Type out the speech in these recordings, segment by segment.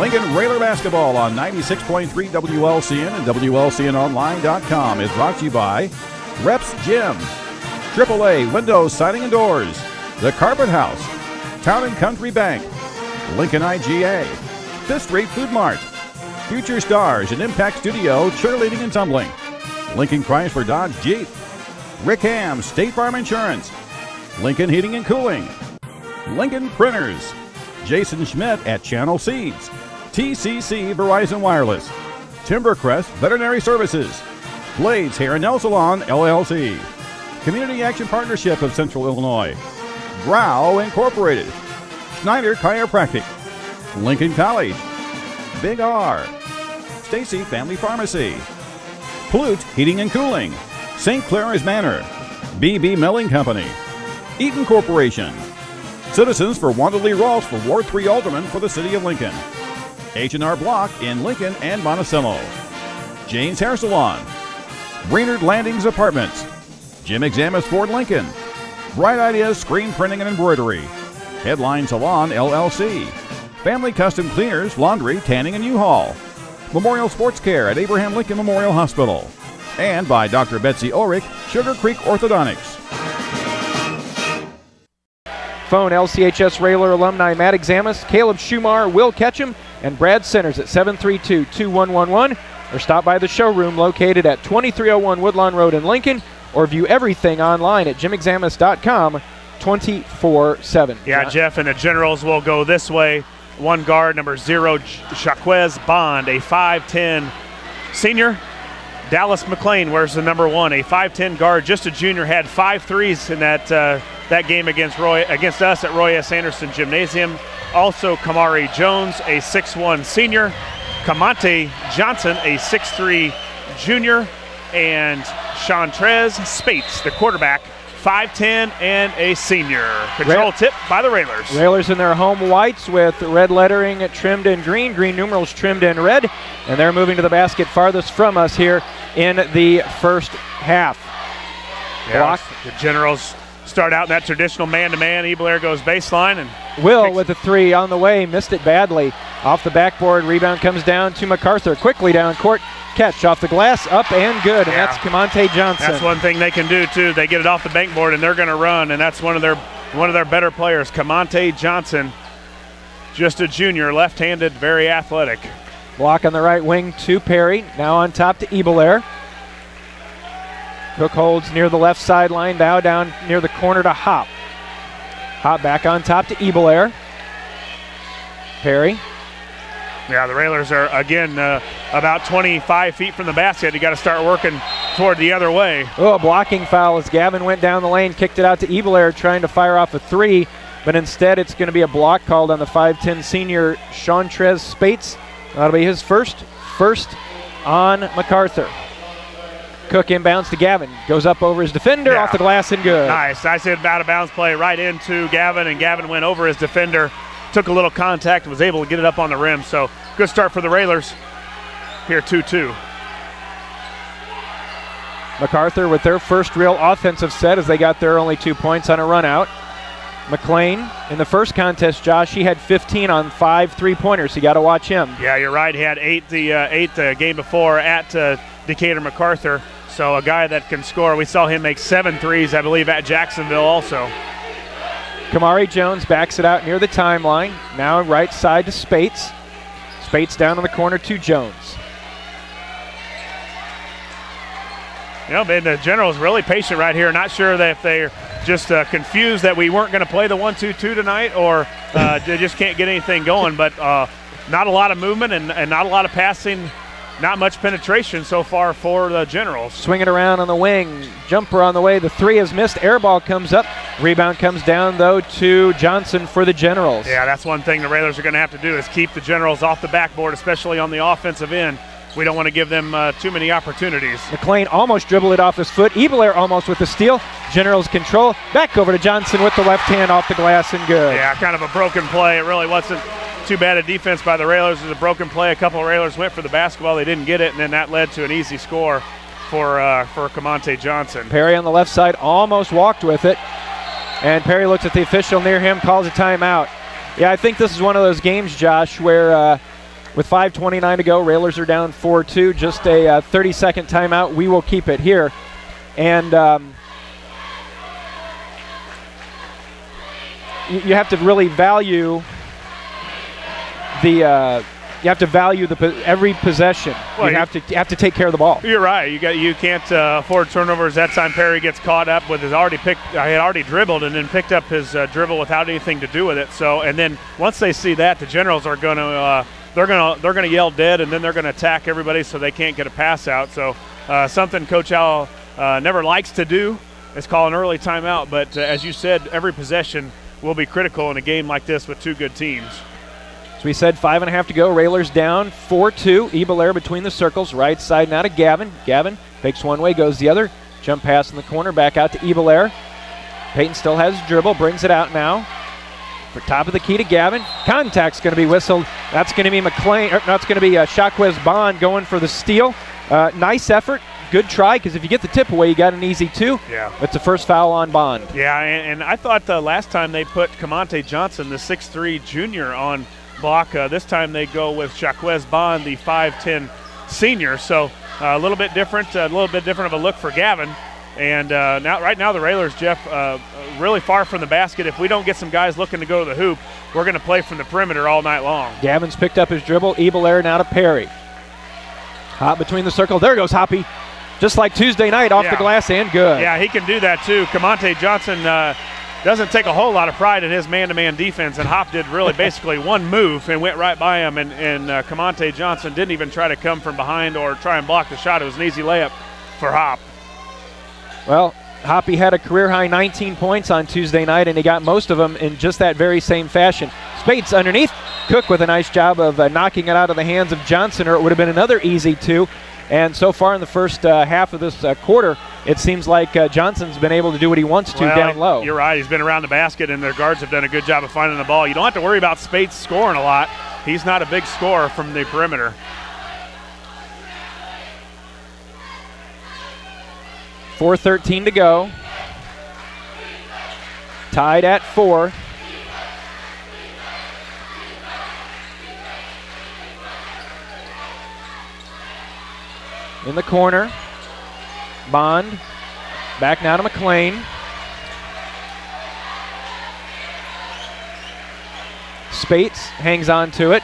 Lincoln Railer Basketball on 96.3 WLCN and WLCNonline.com is brought to you by Reps Gym, AAA Windows, Siding and Doors, The Carpet House, Town and Country Bank, Lincoln IGA, Fifth Street Food Mart, Future Stars and Impact Studio Cheerleading and Tumbling, Lincoln Chrysler Dodge Jeep, Rick Ham State Farm Insurance, Lincoln Heating and Cooling, Lincoln Printers, Jason Schmidt at Channel Seeds, TCC Verizon Wireless, Timbercrest Veterinary Services, Blades Hair and Nail Salon LLC, Community Action Partnership of Central Illinois, Grau Incorporated, Schneider Chiropractic, Lincoln College, Big R, Stacy Family Pharmacy, Plute Heating and Cooling, St. Clair's Manor, BB Milling Company, Eaton Corporation, Citizens for Wanda Lee Ross for Ward 3 Alderman for the City of Lincoln, H&R Block in Lincoln and Monticello, Jane's Hair Salon, Brainerd Landings Apartments, Jim Examus Ford Lincoln, Bright Ideas Screen Printing and Embroidery, Headline Salon LLC, Family Custom Cleaners, Laundry, Tanning and U-Haul, Memorial Sports Care at Abraham Lincoln Memorial Hospital, and by Dr. Betsy Ulrich, Sugar Creek Orthodontics. Phone LCHS Railer alumni Matt Examus, Caleb Schumar, Will Ketchum, and Brad Centers at 732-2111, or stop by the showroom located at 2301 Woodlawn Road in Lincoln, or view everything online at jimexamus.com 24/7. Yeah, Jeff, and the Generals will go this way. One guard, number 0, Jaquez Bond, a 5'10 senior. Dallas McLean wears the number 1, a 5'10 guard, just a junior, had 5 threes in that game against us at Roy S. Anderson Gymnasium. Also, Kamari Jones, a 6'1 senior. Kamante Johnson, a 6'3 junior. And Chantrez Spates, the quarterback, 5'10 and a senior. Control tip by the Railers. Railers in their home whites with red lettering trimmed in green, green numerals trimmed in red, and they're moving to the basket farthest from us here in the first half. Yeah, Block. The Generals start out in that traditional man-to-man. Ebelair goes baseline. And Will with the 3 on the way, missed it badly. Off the backboard, rebound comes down to MacArthur. Quickly down court, catch off the glass, up and good, and that's Kamante Johnson. That's one thing they can do too. They get it off the bankboard and they're going to run, and that's one of their better players, Kamante Johnson, just a junior, left-handed, very athletic. Block on the right wing to Perry. Now on top to Ebelair. Cook holds near the left sideline, now down near the corner to Hop. Hop back on top to Ebelair. Perry. Yeah, the Railers are, again, about 25 feet from the basket. You got to start working toward the other way. Oh, a blocking foul as Gavin went down the lane, kicked it out to Ebelair, trying to fire off a 3, but instead it's going to be a block called on the 5'10 senior Chantrez Spates. That'll be his first on MacArthur. Cook inbounds to Gavin, goes up over his defender, off the glass and good. Nice out-of-bounds play right into Gavin, and Gavin went over his defender, took a little contact, was able to get it up on the rim. So good start for the Railers here, 2-2. MacArthur with their first real offensive set as they got their only 2 points on a run out. McLean in the first contest, Josh, he had 15 on 5 3-pointers. You got to watch him. Yeah, you're right. He had 8 the game before at Decatur MacArthur. So a guy that can score. We saw him make 7 threes, I believe, at Jacksonville also. Kamari Jones backs it out near the timeline. Now right side to Spates. Spates down in the corner to Jones. You know, and the Generals really patient right here. Not sure that if they're just confused that we weren't going to play the 1-2-2 tonight, or they just can't get anything going. But not a lot of movement and not a lot of passing. Not much penetration so far for the Generals. Swing it around on the wing. Jumper on the way. The 3 is missed. Air ball comes up. Rebound comes down, though, to Johnson for the Generals. Yeah, that's one thing the Railers are going to have to do is keep the Generals off the backboard, especially on the offensive end. We don't want to give them too many opportunities. McLean almost dribbled it off his foot. Ebelair almost with the steal. Generals control. Back over to Johnson with the left hand off the glass and good. Yeah, kind of a broken play. It really wasn't too bad a defense by the Railers. It was a broken play. A couple of Railers went for the basketball. They didn't get it, and then that led to an easy score for Kamante Johnson. Perry on the left side almost walked with it. And Perry looks at the official near him, calls a timeout. Yeah, I think this is one of those games, Josh, where With 5:29 to go, Railers are down 4-2. Just a 30-second timeout. We will keep it here. And you have to really value the every possession. Well, you have to take care of the ball. You're right. You can't afford turnovers. That time Perry gets caught up with his had already dribbled and then picked up his dribble without anything to do with it. So, and then once they see that, the Generals are going to they're going to yell dead, and then they're going to attack everybody so they can't get a pass out. So something Coach Al never likes to do is call an early timeout. But as you said, every possession will be critical in a game like this with two good teams. So we said 5.5 to go. Railers down 4-2. Ebelair between the circles. Right side now to Gavin. Gavin fakes one way, goes the other. Jump pass in the corner, back out to Ebelair. Peyton still has dribble, brings it out now. For top of the key to Gavin. Contact's going to be whistled. That's going to be McLean. That's going to be Shaquez Bond going for the steal. Nice effort. Good try, because if you get the tip away, you got an easy two. Yeah. It's the first foul on Bond. Yeah, and I thought the last time they put Kamante Johnson, the 6'3 junior, on block. This time they go with Shaquez Bond, the 5'10 senior. So a little bit different of a look for Gavin. And right now the Railers, Jeff, really far from the basket. If we don't get some guys looking to go to the hoop, we're going to play from the perimeter all night long. Gavin's picked up his dribble. Ebelair now to Perry. Hop between the circle. There goes Hoppy. Just like Tuesday night, off the glass and good. Yeah, he can do that too. Kamante Johnson doesn't take a whole lot of pride in his man-to-man defense, and Hop did really basically one move and went right by him, and Kamante Johnson didn't even try to come from behind or try and block the shot. It was an easy layup for Hop. Well, Hoppy had a career-high 19 points on Tuesday night, and he got most of them in just that very same fashion. Spates underneath. Cook with a nice job of knocking it out of the hands of Johnson, or it would have been another easy two. And so far in the first half of this quarter, it seems like Johnson's been able to do what he wants to down low. You're right. He's been around the basket, and their guards have done a good job of finding the ball. You don't have to worry about Spates scoring a lot. He's not a big scorer from the perimeter. 4:13 to go. Tied at 4. In the corner, Bond, back now to McLean. Spates hangs on to it.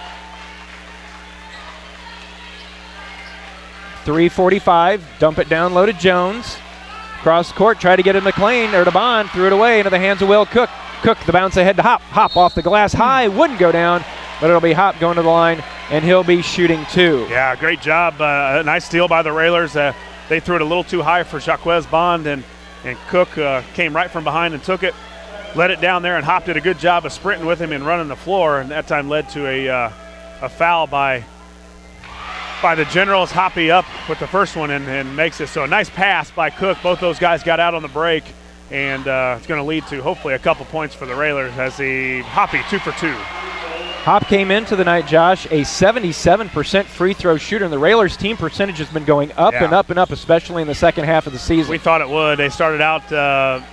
3:45, dump it down low to Jones. Cross court, try to get it to McLean, or to Bond, threw it away into the hands of Will Cook. Cook, the bounce ahead to Hop. Hop off the glass high, wouldn't go down, but it'll be Hop going to the line, and he'll be shooting two. Yeah, great job. A nice steal by the Railers. They threw it a little too high for Shaquez Bond, and Cook came right from behind and took it, let it down there, and Hop did a good job of sprinting with him and running the floor, and that time led to a foul by the Generals. Hoppy up with the first one and makes it. So a nice pass by Cook. Both those guys got out on the break, and it's going to lead to hopefully a couple points for the Railers as the Hoppy 2 for 2. Hop came into the night, Josh, a 77% free throw shooter, and the Railers team percentage has been going up and up and up, especially in the second half of the season. We thought it would. They started out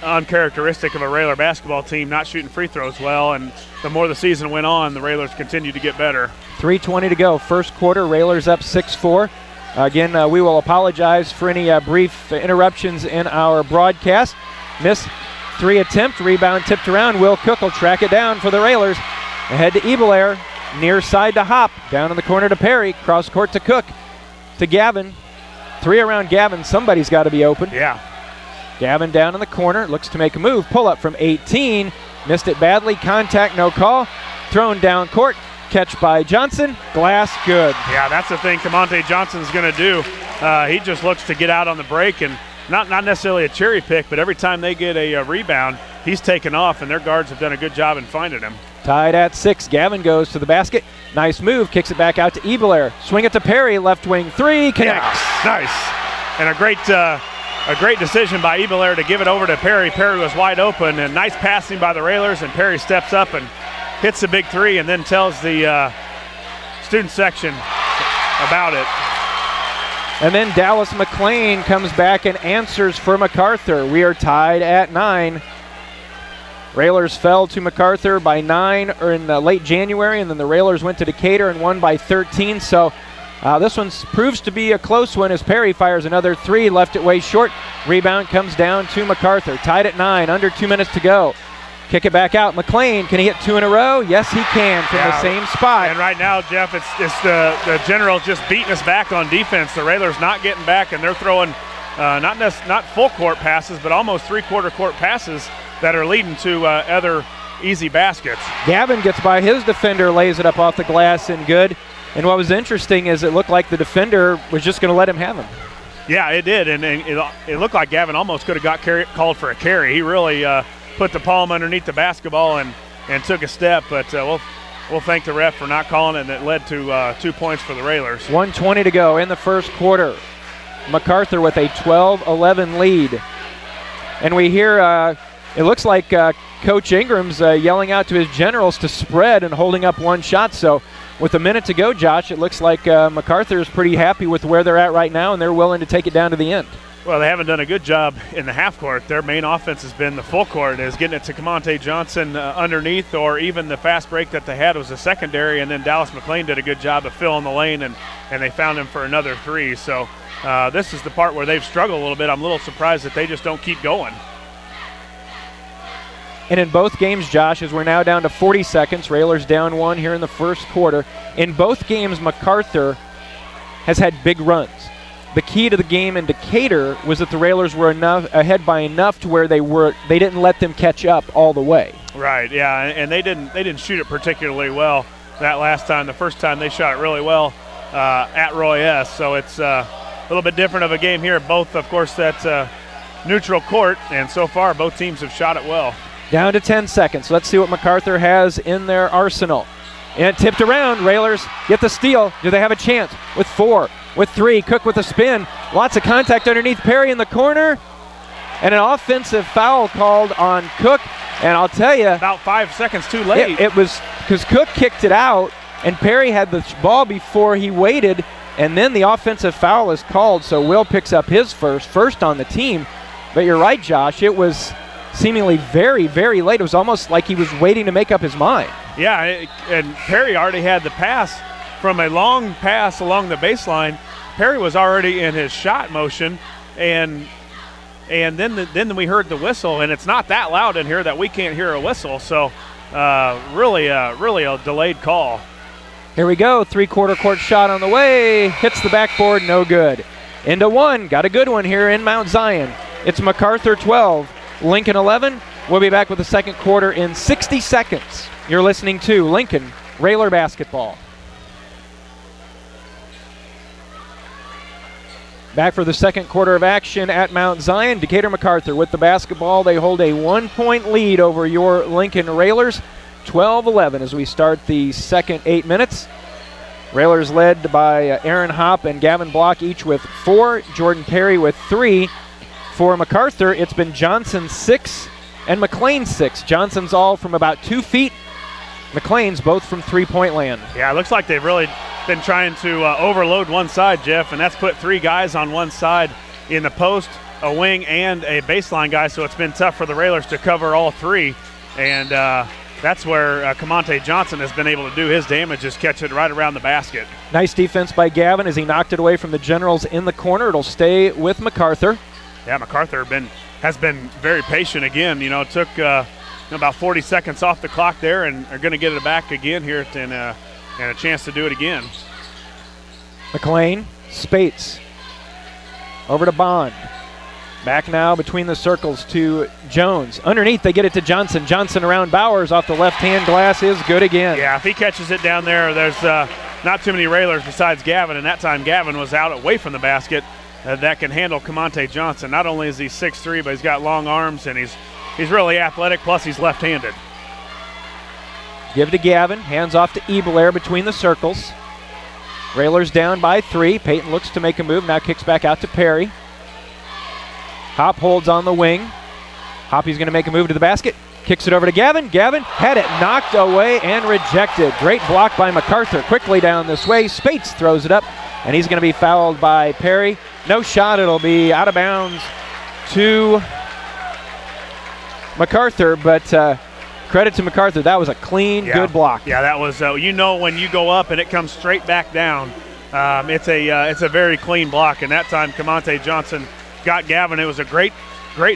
uncharacteristic of a Railer basketball team, not shooting free throws well, and the more the season went on, the Railers continued to get better. 3:20 to go. First quarter, Railers up 6-4. Again, we will apologize for any brief interruptions in our broadcast. Missed 3 attempt, rebound tipped around. Will Cook will track it down for the Railers. Ahead to Ebelair, near side to Hop, down in the corner to Perry, cross court to Cook, to Gavin. 3 around Gavin, somebody's got to be open. Yeah. Gavin down in the corner, looks to make a move, pull up from 18, missed it badly, contact, no call, thrown down court, catch by Johnson, glass, good. Yeah, that's the thing Kamante Johnson's going to do. He just looks to get out on the break, and not necessarily a cherry pick, but every time they get a rebound, he's taken off, and their guards have done a good job in finding him. Tied at 6. Gavin goes to the basket. Nice move. Kicks it back out to Ebelair. Swing it to Perry. Left wing 3. Connects. Yeah, nice. And a great decision by Ebelair to give it over to Perry. Perry was wide open, and nice passing by the Railers, and Perry steps up and hits the big 3 and then tells the student section about it. And then Dallas McLean comes back and answers for MacArthur. We are tied at 9. Railers fell to MacArthur by 9 in late January, and then the Railers went to Decatur and won by 13. So this one proves to be a close one as Perry fires another 3, left it way short. Rebound comes down to MacArthur. Tied at 9, under 2 minutes to go. Kick it back out. McLean, can he hit 2 in a row? Yes, he can from the same spot. And right now, Jeff, it's the Generals just beating us back on defense. The Railers not getting back, and they're throwing not full court passes, but almost 3/4 court passes that are leading to other easy baskets. Gavin gets by his defender, lays it up off the glass and good. And what was interesting is it looked like the defender was just going to let him have him. Yeah, it did, and it looked like Gavin almost could have got called for a carry. He really put the palm underneath the basketball and took a step, but we'll thank the ref for not calling it, and it led to 2 points for the Railers. 1:20 to go in the first quarter. MacArthur with a 12-11 lead. And we hear it looks like Coach Ingram's yelling out to his Generals to spread and holding up one shot. So with a minute to go, Josh, it looks like MacArthur is pretty happy with where they're at right now, and they're willing to take it down to the end. Well, they haven't done a good job in the half court. Their main offense has been the full court, is getting it to Komnick Johnson underneath, or even the fast break that they had was a secondary, and then Dallas McLean did a good job of filling the lane, and they found him for another 3. So this is the part where they've struggled a little bit. I'm a little surprised that they just don't keep going. And in both games, Josh, as we're now down to 40 seconds, Railers down 1 here in the first quarter. In both games, MacArthur has had big runs. The key to the game in Decatur was that the Railers were ahead by enough to where they didn't let them catch up all the way. Right, yeah, and they didn't shoot it particularly well that last time. The first time they shot it really well at Roy S. So it's a little bit different of a game here. Both, of course, that's neutral court, and so far both teams have shot it well. Down to 10 seconds. Let's see what MacArthur has in their arsenal. And it tipped around. Railers get the steal. Do they have a chance? With 4, with 3. Cook with a spin. Lots of contact underneath. Perry in the corner. And an offensive foul called on Cook. And I'll tell you, about 5 seconds too late. It was because Cook kicked it out, and Perry had the ball before he waited, and then the offensive foul is called. So Will picks up his first on the team. But you're right, Josh. It was seemingly very, very late. It was almost like he was waiting to make up his mind. Yeah, and Perry already had the pass from a long pass along the baseline. Perry was already in his shot motion, and then we heard the whistle, and it's not that loud in here that we can't hear a whistle. So really a delayed call. Here we go. 3/4 court shot on the way. Hits the backboard, no good. Into 1. Got a good one here in Mount Zion. It's MacArthur 12. Lincoln 11. We'll be back with the second quarter in 60 seconds. You're listening to Lincoln Railer Basketball. Back for the second quarter of action at Mount Zion. Decatur MacArthur with the basketball. They hold a 1-point lead over your Lincoln Railers. 12-11 as we start the second 8 minutes. Railers led by Aaron Hopp and Gavin Block, each with 4. Jordan Perry with 3. For MacArthur, it's been Johnson 6 and McLean 6. Johnson's all from about 2 feet. McLean's both from 3-point land. Yeah, it looks like they've really been trying to overload one side, Jeff, and that's put 3 guys on one side in the post, a wing, and a baseline guy, so it's been tough for the Railers to cover all 3. And that's where Komnick Johnson has been able to do his damage, is catch it right around the basket. Nice defense by Gavin as he knocked it away from the Generals in the corner. It'll stay with MacArthur. Yeah, MacArthur has been very patient again. You know, it took about 40 seconds off the clock there, and are going to get it back again here and a chance to do it again. McLean, Spates, over to Bond. Back now between the circles to Jones. Underneath, they get it to Johnson. Johnson around Bowers off the left-hand glass is good again. Yeah, if he catches it down there, there's not too many Railers besides Gavin, and that time Gavin was out away from the basket. That can handle Komnick Johnson. Not only is he 6'3", but he's got long arms, and he's really athletic, plus he's left-handed. Give it to Gavin. Hands off to Ebelair between the circles. Railers down by 3. Peyton looks to make a move. Now kicks back out to Perry. Hop holds on the wing. Hoppy's going to make a move to the basket. Kicks it over to Gavin. Gavin had it knocked away and rejected. Great block by MacArthur. Quickly down this way. Spates throws it up, and he's going to be fouled by Perry. No shot. It'll be out of bounds to MacArthur, but credit to MacArthur. That was a clean, good block. Yeah, that was, when you go up and it comes straight back down, it's a very clean block. And that time, Kamante Johnson got Gavin. It was a great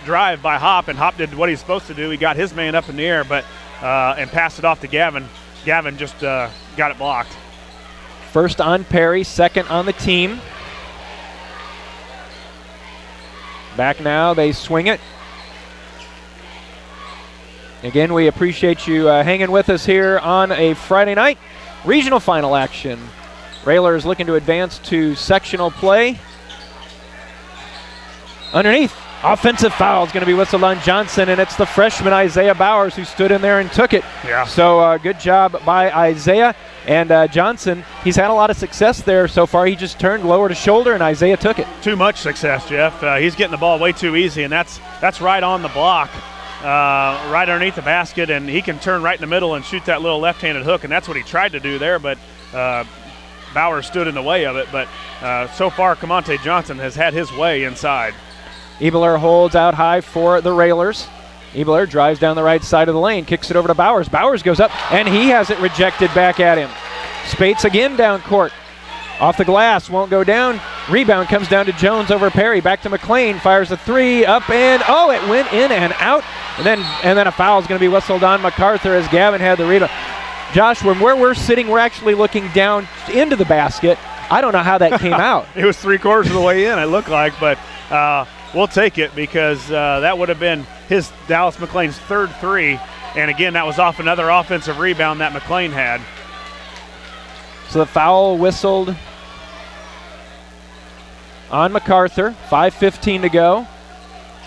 drive by Hop, and Hop did what he's supposed to do. He got his man up in the air, and passed it off to Gavin. Gavin just got it blocked. First on Perry, second on the team. Back now, they swing it. Again, we appreciate you hanging with us here on a Friday night. Regional final action. Railers looking to advance to sectional play. Underneath, offensive foul is going to be whistled on Johnson, and it's the freshman Isaiah Bowers who stood in there and took it. Yeah. So good job by Isaiah. And Johnson, he's had a lot of success there so far. He just turned lower to shoulder, and Isaiah took it. Too much success, Jeff. He's getting the ball way too easy, and that's right on the block. Right underneath the basket, and he can turn right in the middle and shoot that little left-handed hook, and that's what he tried to do there, but Bauer stood in the way of it. But so far, Kamante Johnson has had his way inside. Ebeler holds out high for the Railers. Ebeler drives down the right side of the lane, kicks it over to Bowers. Bowers goes up, and he has it rejected back at him. Spates again down court. Off the glass, won't go down. Rebound comes down to Jones over Perry. Back to McLean, fires a three, up and, it went in and out. And then a foul is going to be whistled on MacArthur as Gavin had the rebound. Josh, from where we're sitting, we're actually looking down into the basket. I don't know how that came out. It was 3/4 of the way in, it looked like, but we'll take it because that would have been his Dallas McLean's third three. And again, that was off another offensive rebound that McLean had. So the foul whistled on MacArthur. 5:15 to go.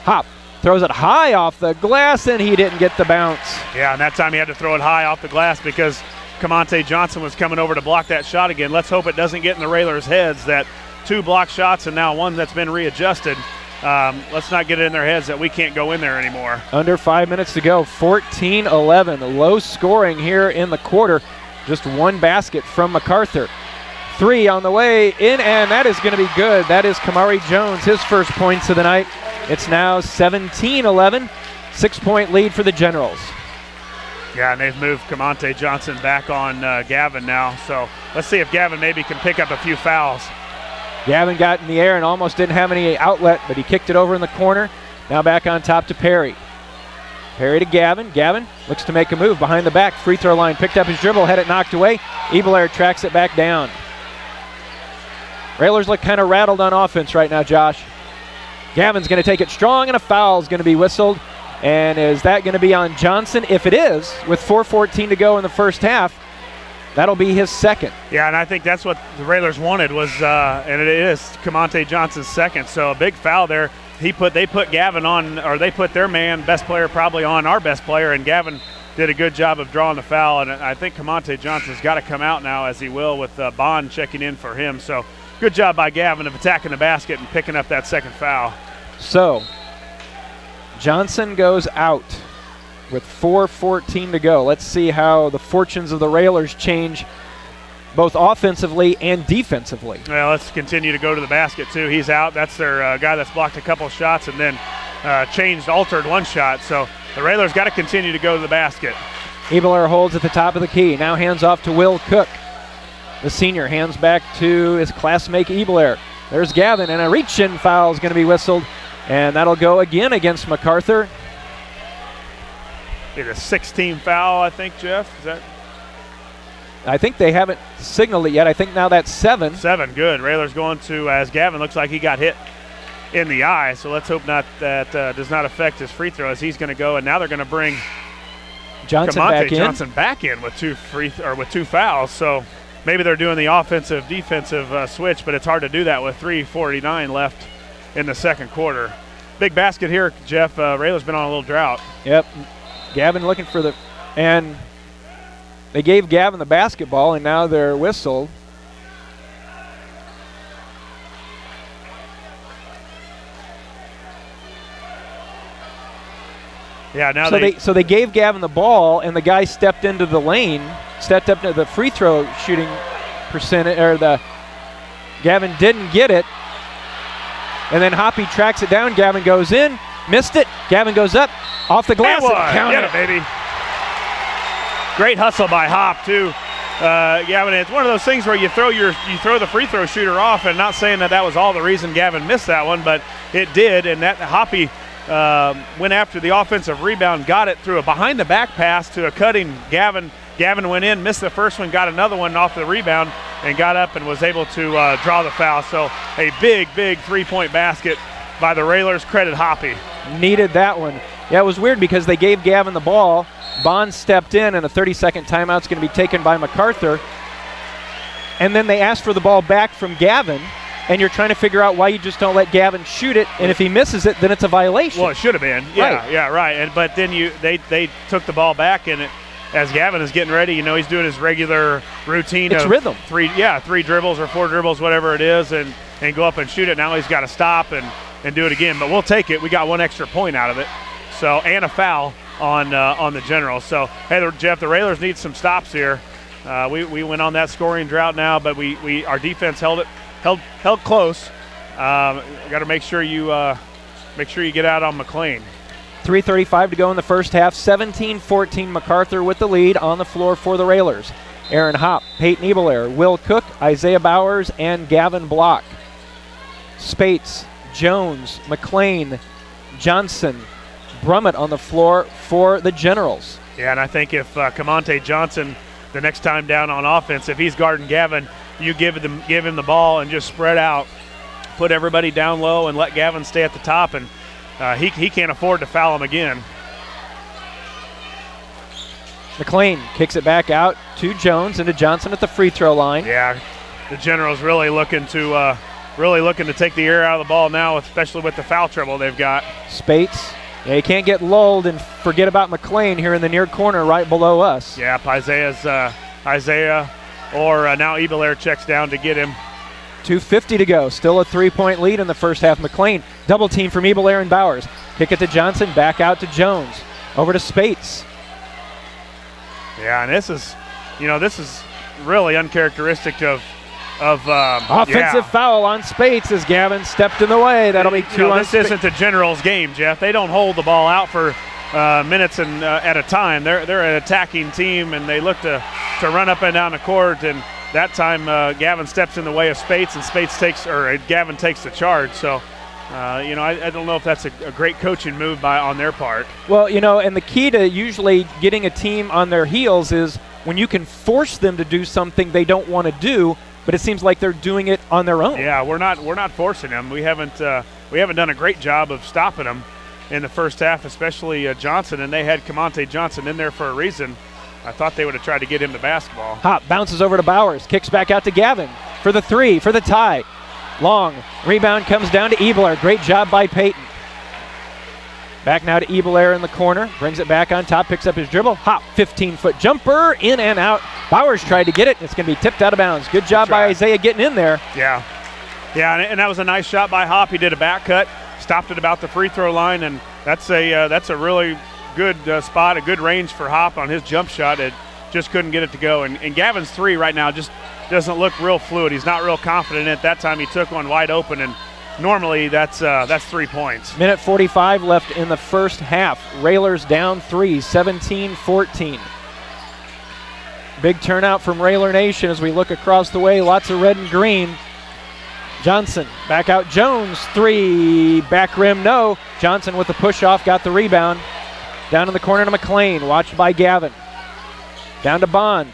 Hop throws it high off the glass, and he didn't get the bounce. Yeah, and that time he had to throw it high off the glass because Kamante Johnson was coming over to block that shot again. Let's hope it doesn't get in the Railers' heads that two block shots and now one that's been readjusted. Let's not get it in their heads that we can't go in there anymore. Under 5 minutes to go, 14-11. Low scoring here in the quarter. Just one basket from MacArthur. Three on the way in, and that is going to be good. That is Kamari Jones, his first points of the night. It's now 17-11, 6-point lead for the Generals. Yeah, and they've moved Kamante Johnson back on Gavin now. So let's see if Gavin maybe can pick up a few fouls. Gavin got in the air and almost didn't have any outlet, but he kicked it over in the corner. Now back on top to Perry. Perry to Gavin. Gavin looks to make a move behind the back. Free throw line, picked up his dribble, had it knocked away. Ebeler tracks it back down. Railers look kind of rattled on offense right now, Josh. Gavin's going to take it strong, and a foul is going to be whistled. And is that going to be on Johnson? If it is, with 4:14 to go in the first half, that'll be his second. Yeah, and I think that's what the Railers wanted was, and it is Kamante Johnson's second. So a big foul there. They put Gavin on, or they put their man, best player, probably on our best player, and Gavin did a good job of drawing the foul. And I think Kamante Johnson's got to come out now, as he will, with Bond checking in for him. So good job by Gavin of attacking the basket and picking up that second foul. So Johnson goes out with 4:14 to go. Let's see how the fortunes of the Railers change both offensively and defensively. Well, let's continue to go to the basket, too. He's out. That's their guy that's blocked a couple shots and then altered one shot. So the Railers got to continue to go to the basket. Ebeler holds at the top of the key. Now hands off to Will Cook. The senior hands back to his classmate Ebeler. There's Gavin, and a reach-in foul is going to be whistled, and that'll go again against MacArthur. It's a 16 foul, I think, Jeff. Is that? I think they haven't signaled it yet. I think now that's 7. 7, good. Railers going to, as Gavin looks like he got hit in the eye, so let's hope not that does not affect his free throw as he's going to go, and now they're going to bring Kamante Johnson back in with two fouls. So maybe they're doing the offensive-defensive switch, but it's hard to do that with 3:49 left in the second quarter. Big basket here, Jeff. Railers been on a little drought. Yep. Gavin looking for the – and they gave Gavin the basketball, and now they're whistled. Yeah, now so they gave Gavin the ball, and the guy stepped into the lane, stepped up to the free throw shooting percentage, or Gavin didn't get it, and then Hoppy tracks it down. Gavin goes in, missed it. Gavin goes up, off the glass, and counted it, baby. Great hustle by Hop too. Gavin, it's one of those things where you throw the free throw shooter off, and not saying that was all the reason Gavin missed that one, but it did, and that Hoppy went after the offensive rebound, got it through a behind the back pass to a cutting Gavin. Gavin went in, missed the first one, got another one off the rebound, and got up and was able to draw the foul. So a big 3-point basket by the Railers. Credit Hoppy. Needed that one. Yeah, it was weird because they gave Gavin the ball. Bond stepped in, and a 30-second timeout's going to be taken by MacArthur. And then they asked for the ball back from Gavin, and you're trying to figure out why you just don't let Gavin shoot it, and if he misses it, then it's a violation. Well, it should have been. Yeah, right. But then they took the ball back, and as Gavin is getting ready, he's doing his regular routine. It's rhythm. 3 dribbles or 4 dribbles, whatever it is, and go up and shoot it. Now he's got to stop and do it again. But we'll take it. We got 1 extra point out of it. So, and a foul on the Generals. So, hey, Jeff, the Railers need some stops here. We went on that scoring drought now, but our defense held close. Got to make sure you get out on McLean. 3:35 to go in the first half. 17-14 MacArthur with the lead on the floor for the Railers. Aaron Hopp, Peyton Ebelair, Will Cook, Isaiah Bowers, and Gavin Block. Spates, Jones, McLean, Johnson, Brummett on the floor for the Generals. Yeah, and I think if Camonte Johnson, the next time down on offense, if he's guarding Gavin, you give him the ball and just spread out, put everybody down low and let Gavin stay at the top, and he can't afford to foul him again. McLean kicks it back out to Jones and to Johnson at the free throw line. Yeah, the Generals really looking to take the air out of the ball now, especially with the foul trouble they've got. Spates. Yeah, you can't get lulled and forget about McLean here in the near corner right below us. Yeah, Isaiah or now Ebelair checks down to get him. 2:50 to go. Still a 3-point lead in the first half. McLean double team from Ebelair and Bowers. Kick it to Johnson, back out to Jones. Over to Spates. Yeah, and this is really uncharacteristic of offensive foul on Spates as Gavin stepped in the way. That'll be 2 on This isn't the Generals game, Jeff. They don't hold the ball out for minutes and at a time. They're an attacking team, and they look to run up and down the court. And that time, Gavin steps in the way of Spates, and Gavin takes the charge. So, I don't know if that's a great coaching move on their part. Well, and the key to usually getting a team on their heels is when you can force them to do something they don't want to do, but it seems like they're doing it on their own. Yeah, we're not forcing them. We haven't done a great job of stopping them in the first half, especially Johnson, and they had Camonte Johnson in there for a reason. I thought they would have tried to get him the basketball. Hop bounces over to Bowers, kicks back out to Gavin for the 3, for the tie. Long rebound comes down to Ebelair. Great job by Peyton. Back now to Ebelair in the corner, brings it back on top, picks up his dribble. Hop, 15-foot jumper, in and out. Bowers tried to get it. It's going to be tipped out of bounds. Good job by Isaiah getting in there. Yeah, and that was a nice shot by Hop. He did a back cut, stopped it about the free throw line, and that's a really good spot, a good range for Hop on his jump shot. It just couldn't get it to go. And Gavin's 3 right now just doesn't look real fluid. He's not real confident in it. That time he took one wide open, and normally that's 3 points. Minute 45 left in the first half. Railers down 3, 17-14. Big turnout from Railer Nation as we look across the way. Lots of red and green. Johnson, back out Jones, 3, back rim, no. Johnson with the push off, got the rebound. Down in the corner to McLean, watched by Gavin. Down to Bond.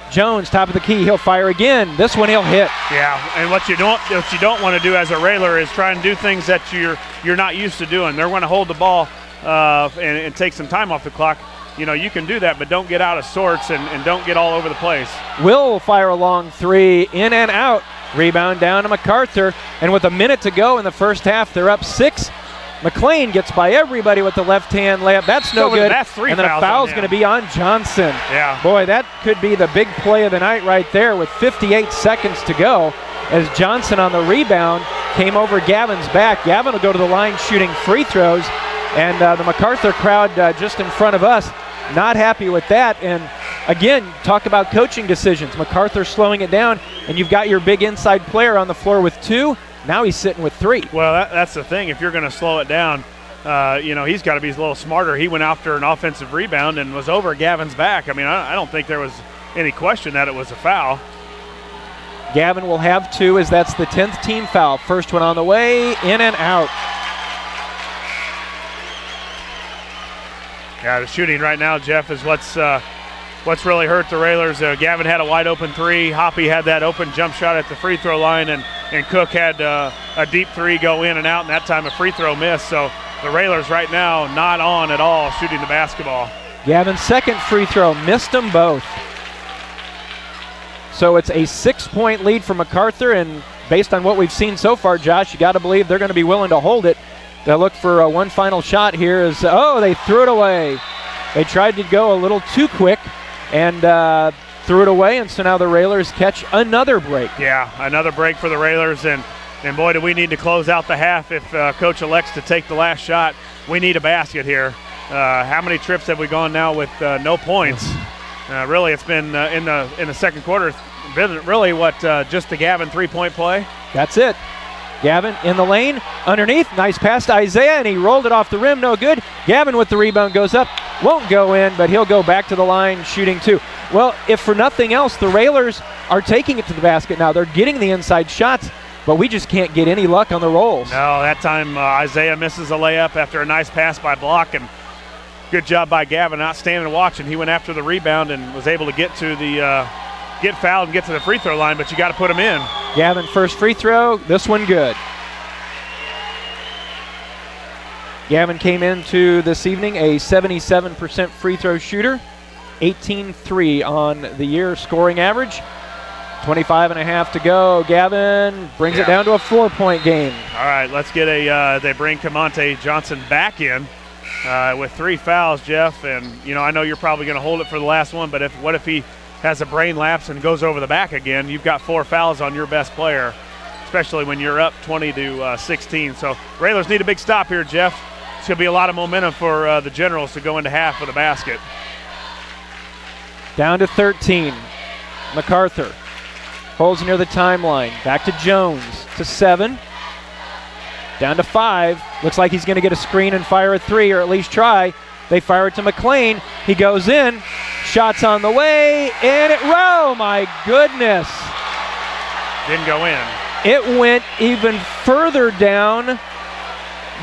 Jones, top of the key, he'll fire again. This one he'll hit. Yeah, and what you don't want to do as a Railer is try and do things that you're not used to doing. They're going to hold the ball and take some time off the clock. You can do that, but don't get out of sorts and don't get all over the place. Will fire a long 3, in and out. Rebound down to MacArthur, and with a minute to go in the first half, they're up 6. McLean gets by everybody with the left-hand layup. That's no good. That's 3 and then a foul's going to be on Johnson. Yeah. Boy, that could be the big play of the night right there with 58 seconds to go as Johnson on the rebound came over Gavin's back. Gavin will go to the line shooting free throws, and the MacArthur crowd just in front of us not happy with that. And again, talk about coaching decisions. MacArthur slowing it down, and you've got your big inside player on the floor with 2. Now he's sitting with 3. Well, that's the thing. If you're going to slow it down, he's got to be a little smarter. He went after an offensive rebound and was over Gavin's back. I mean, I don't think there was any question that it was a foul. Gavin will have 2 as that's the 10th team foul. First one on the way, in and out. Yeah, the shooting right now, Jeff, is what's really hurt the Railers. Gavin had a wide open 3. Hoppy had that open jump shot at the free throw line, and Cook had a deep 3 go in and out, and that time a free throw miss. So the Railers right now not on at all shooting the basketball. Gavin's second free throw, missed them both. So it's a 6-point lead for MacArthur, and based on what we've seen so far, Josh, you got to believe they're going to be willing to hold it. They'll look for one final shot here. They threw it away. They tried to go a little too quick and threw it away, and so now the Railers catch another break. Yeah, another break for the Railers, and boy, do we need to close out the half if Coach elects to take the last shot. We need a basket here. How many trips have we gone now with no points? Really, it's been in the second quarter, really just the Gavin 3-point play. That's it. Gavin in the lane, underneath, nice pass to Isaiah, and he rolled it off the rim, no good. Gavin with the rebound goes up, won't go in, but he'll go back to the line shooting 2. Well, if for nothing else, the Railers are taking it to the basket now. They're getting the inside shots, but we just can't get any luck on the rolls. No, that time Isaiah misses a layup after a nice pass by Block, and good job by Gavin not standing and watching. He went after the rebound and was able to get fouled and get to the free throw line, but you got to put him in. Gavin first free throw, this one good. Gavin came into this evening a 77% free throw shooter, 18-3 on the year scoring average. 25 and a half to go. Gavin brings it down to a 4-point game. All right, let's get they bring Camonte Johnson back in with 3 fouls, Jeff. And, I know you're probably going to hold it for the last one, but what if he has a brain lapse and goes over the back again? You've got 4 fouls on your best player, especially when you're up 20-16. So Railers need a big stop here, Jeff. It's going to be a lot of momentum for the Generals to go into half with a basket. Down to 13. MacArthur holds near the timeline. Back to Jones to 7. Down to 5. Looks like he's going to get a screen and fire a 3, or at least try. They fire it to McLean. He goes in. Shots on the way, and oh my goodness. Didn't go in. It went even further down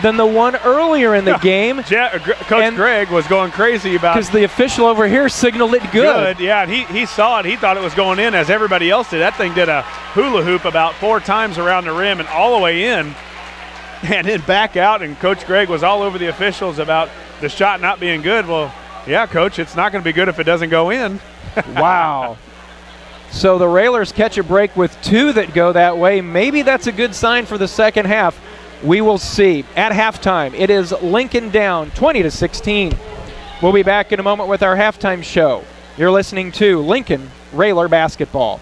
than the one earlier in the game. Coach Gregg was going crazy about it. Because the official over here signaled it good. Yeah, and he saw it. He thought it was going in as everybody else did. That thing did a hula hoop about 4 times around the rim and all the way in and then back out, and Coach Gregg was all over the officials about the shot not being good. Well, yeah, Coach, it's not going to be good if it doesn't go in. Wow. So the Railers catch a break with 2 that go that way. Maybe that's a good sign for the second half. We will see. At halftime, it is Lincoln down 20-16. We'll be back in a moment with our halftime show. You're listening to Lincoln Railer Basketball.